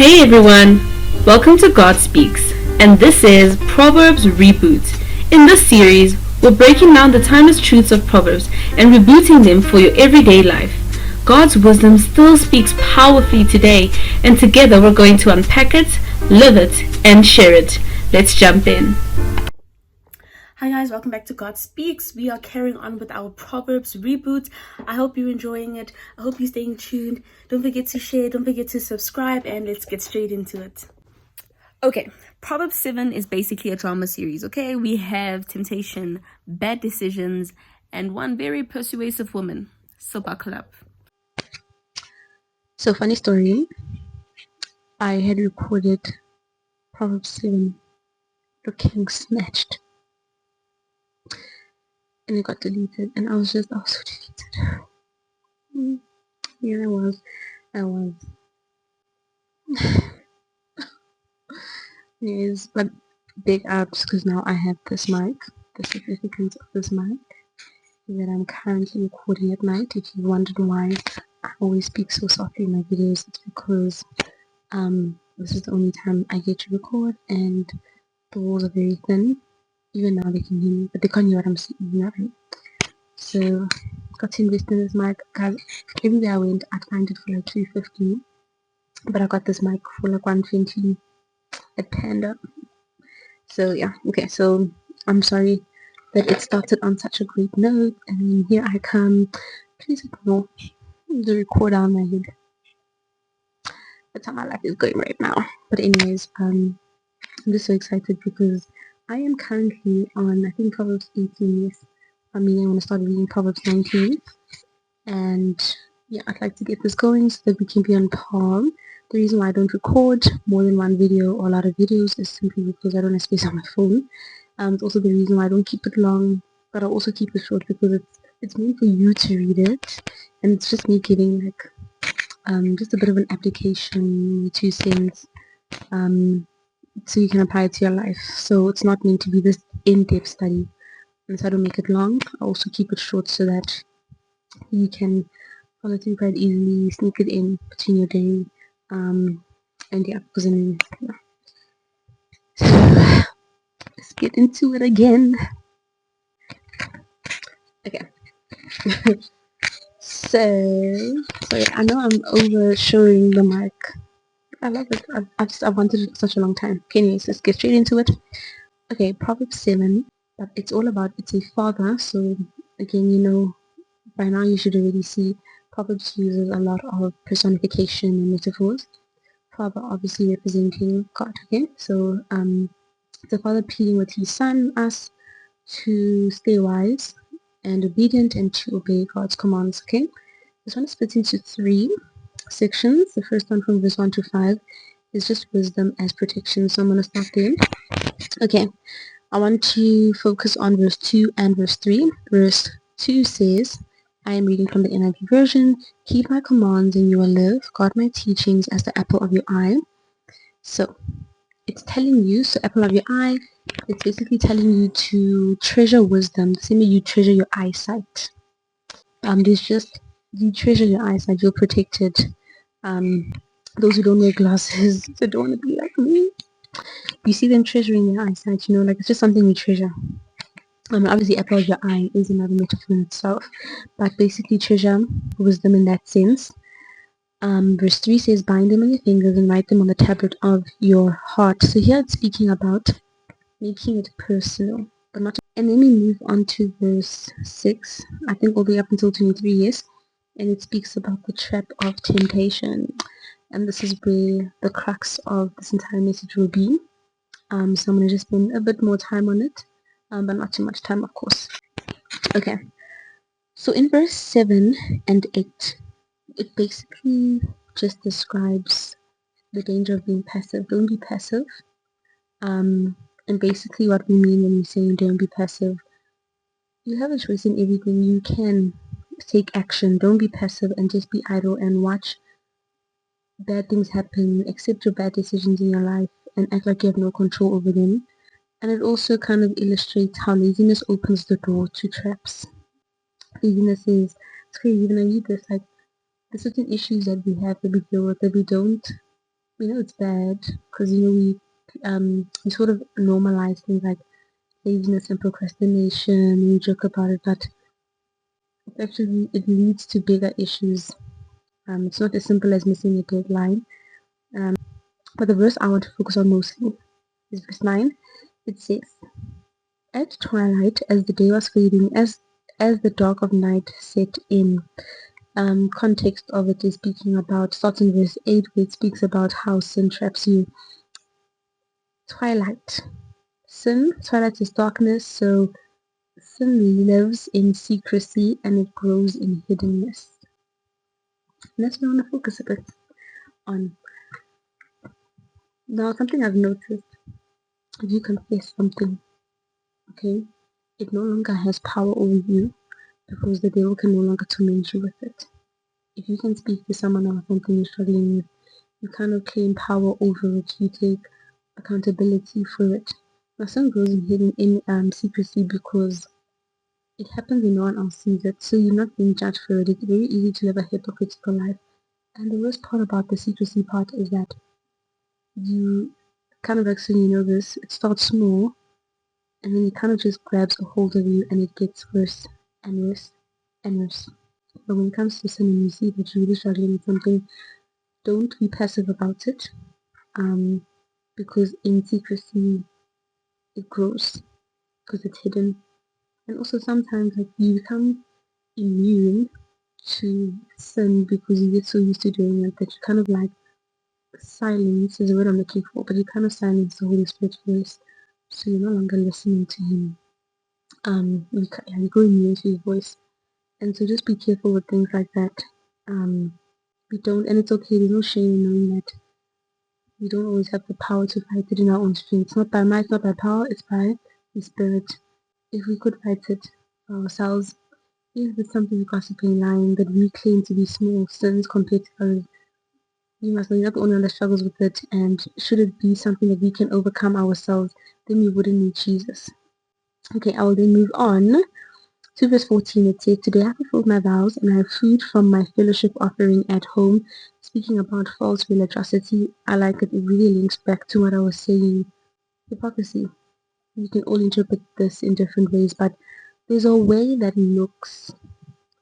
Hey everyone, welcome to God Speaks, and this is Proverbs Reboot. In this series, we're breaking down the timeless truths of Proverbs and rebooting them for your everyday life. God's wisdom still speaks powerfully today, and together we're going to unpack it, live it, and share it. Let's jump in. Hi guys, welcome back to God Speaks. We are carrying on with our Proverbs reboot. I hope you're enjoying it. I hope you're staying tuned. Don't forget to share, don't forget to subscribe, and let's get straight into it. Okay, Proverbs 7 is basically a drama series, okay? We have temptation, bad decisions, and one very persuasive woman. So buckle up. So, funny story, I had recorded Proverbs 7, looking snatched, and it got deleted, and I was so defeated. Yeah, I was. Anyways, but big ups, because now I have this mic. The significance of this mic is that I'm currently recording at night. If you wondered why I always speak so softly in my videos, it's because this is the only time I get to record, and the walls are very thin. Even now they can hear me, but they can't hear what I'm saying. So got to invest in this mic, guys. Everywhere I went, I'd find it for like 250, but I got this mic for like 120 at Panda. So yeah, okay. So I'm sorry that it started on such a great note, and then here I come. Please ignore the recorder on my head. That's how my life is going right now. But anyways, I'm just so excited because I am currently on, I think, Proverbs 18. Yes, I want to start reading Proverbs 19. And yeah, I'd like to get this going so that we can be on par. The reason why I don't record more than one video or a lot of videos is simply because I don't have space on my phone. It's also the reason why I don't keep it long, but I also keep it short because it's meant for you to read it, and it's just me giving like just a bit of an application, 2 cents, so you can apply it to your life. So it's not meant to be this in-depth study, and so I don't make it long. I also keep it short so that you can follow through quite easily, sneak it in between your day, and yeah, because yeah. So let's get into it again. Okay. So yeah, I know I'm over showing the mic. I love it. I've wanted it for such a long time. Okay, anyways, let's get straight into it. Okay, Proverbs 7, but it's all about, it's a father. So again, by now you should already see Proverbs uses a lot of personification and metaphors. Father obviously representing God. Okay, so the father pleading with his son, us, to stay wise and obedient and to obey God's commands. Okay, this one is split into 3 sections. The first one from verse 1 to 5 is just wisdom as protection. So I'm going to start there. Okay, I want to focus on verse 2 and verse 3. Verse 2 says, I am reading from the NIV version. Keep my commands and you will live. Guard my teachings as the apple of your eye. So it's telling you, so apple of your eye, it's basically telling you to treasure wisdom, the same way you treasure your eyesight. There's just, you treasure your eyesight, you're protected. Those who don't wear glasses, they don't want to be like me. You see them treasuring their eyesight, like it's just something we treasure. Obviously, apple of your eye is another metaphor in itself, but basically treasure wisdom in that sense. Verse 3 says, bind them on your fingers and write them on the tablet of your heart. So here it's speaking about making it personal, but not. And then we move on to verse 6, I think all the way up until 23, yes, and it speaks about the trap of temptation. And this is where the crux of this entire message will be. So I'm going to just spend a bit more time on it, but not too much time, of course. Okay, so in verse 7 and 8, it basically just describes the danger of being passive. Don't be passive. And basically what we mean when we say don't be passive, you have a choice in everything. You can take action. Don't be passive and just be idle and watch bad things happen. Accept your bad decisions in your life and act like you have no control over them. And it also kind of illustrates how laziness opens the door to traps. Laziness is, it's crazy when I read this, like, there's certain issues that we have that we deal with that we don't we know it's bad because we sort of normalize things like laziness and procrastination. We joke about it, but actually it leads to bigger issues. It's not as simple as missing a deadline. But the verse I want to focus on mostly is verse 9. It says, at twilight, as the day was fading, as the dark of night set in. Context of it is speaking about, starts in verse 8, where it speaks about how sin traps you. Twilight. Twilight is darkness, so sin lives in secrecy and it grows in hiddenness. And that's what I want to focus a bit on. Now, something I've noticed, if you confess something, okay, it no longer has power over you because the devil can no longer torment you with it. If you can speak to someone about something you're struggling with, you kind of claim power over it. You take accountability for it. Now, some goes in hidden in secrecy because it happens when no one else sees it, so you're not being judged for it. It's very easy to live a hypocritical life. And the worst part about the secrecy part is that you kind of like, so you know this, it starts small and then it kind of just grabs a hold of you and it gets worse and worse and worse. But when it comes to sin and you see that you're really struggling with something, don't be passive about it. Because in secrecy it grows because it's hidden. And also sometimes like you become immune to sin because you get so used to doing it that you kind of like silence is the word I'm looking for, but you kind of silence the Holy Spirit's voice, so you're no longer listening to Him. You go immune to His voice, and so just be careful with things like that. We don't, and it's okay. There's no shame in knowing that we don't always have the power to fight it in our own strength. It's not by might, not by power. It's by the Spirit. If we could fight it ourselves, if it's something gossiping, lying that we claim to be small sins compared to others, you must know you're not the only one that struggles with it, and should it be something that we can overcome ourselves, then we wouldn't need Jesus. Okay, I will then move on to verse 14. It says, today I have fulfilled my vows, and I have food from my fellowship offering at home. Speaking about false religiosity, I like it. It really links back to what I was saying. Hypocrisy. You can all interpret this in different ways, but there's a way that looks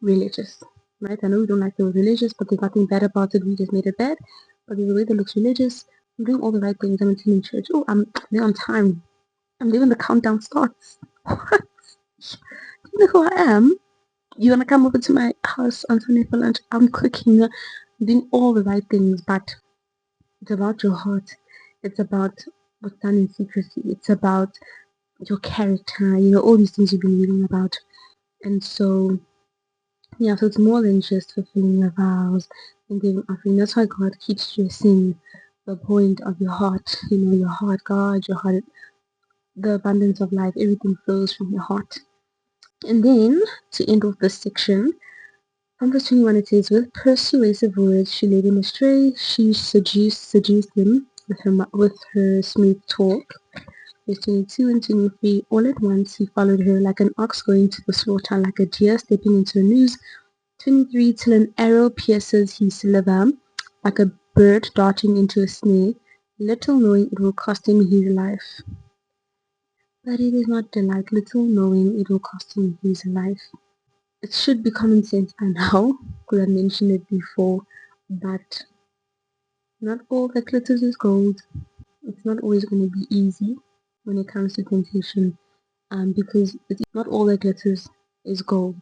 religious, right? I know we don't like the word religious, but there's nothing bad about it. We just made it bad. But there's a way that looks religious. I'm doing all the right things. I'm attending church. Oh, I'm there on time. I'm there when the countdown starts. What? You know who I am? You wanna come over to my house on Sunday for lunch? I'm cooking. I'm doing all the right things, but it's about your heart. It's about what's done in secrecy. It's about your character. You know, all these things you've been reading about. And so yeah, so it's more than just fulfilling your vows and giving offering. That's why God keeps stressing the point of your heart. You know, your heart, God, your heart, the abundance of life, everything flows from your heart. And then to end off this section, from verse 21 it says, with persuasive words she led him astray, she seduced him with her smooth talk. Verse 22 and 23, all at once he followed her like an ox going to the slaughter, like a deer stepping into a noose. 23, till an arrow pierces his liver, like a bird darting into a snare, little knowing it will cost him his life. But it is not delight, little knowing it will cost him his life. It should be common sense by now, because I mentioned it before, but not all that glitters is gold. It's not always going to be easy when it comes to temptation, because it's not all that glitters is gold.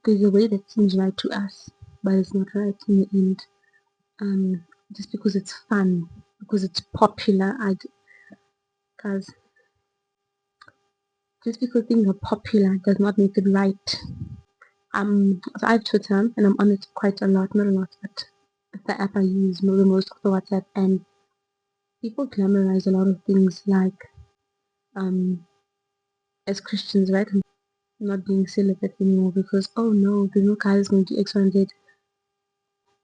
There's a way that seems right to us, but it's not right in the end. Just because it's fun, because it's popular, guys, just because things are popular does not make it right. So I have Twitter and I'm on it quite a lot, not a lot, but it's the app I use the most for WhatsApp, and people glamorize a lot of things like, as Christians, right? Not being celibate anymore because, oh no, there's no guy who's going to do X, Y, and Z.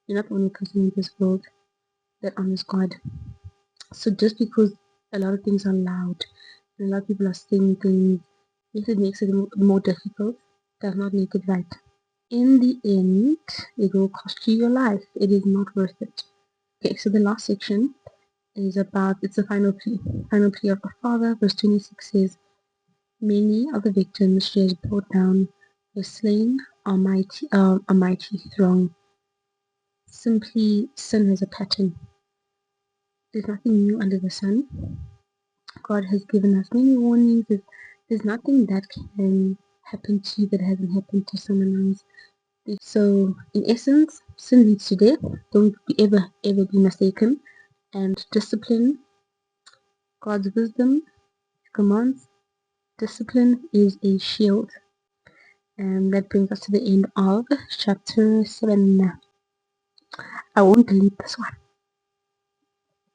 You're not the only person in this world that honors God. So just because a lot of things are loud and a lot of people are saying things, if it makes it more difficult, does not make it right. In the end, it will cost you your life. It is not worth it. Okay, so the last section is about, it's the final plea. Final plea of the father. Verse 26 says, many of the victims she has brought down were slain a mighty throng. Simply, sin has a pattern. There's nothing new under the sun. God has given us many warnings. There's nothing that can happen to you that hasn't happened to someone else. So, in essence, sin leads to death. Don't ever be mistaken. And discipline, God's wisdom, commands, discipline is a shield. And that brings us to the end of chapter 7. I won't delete this one.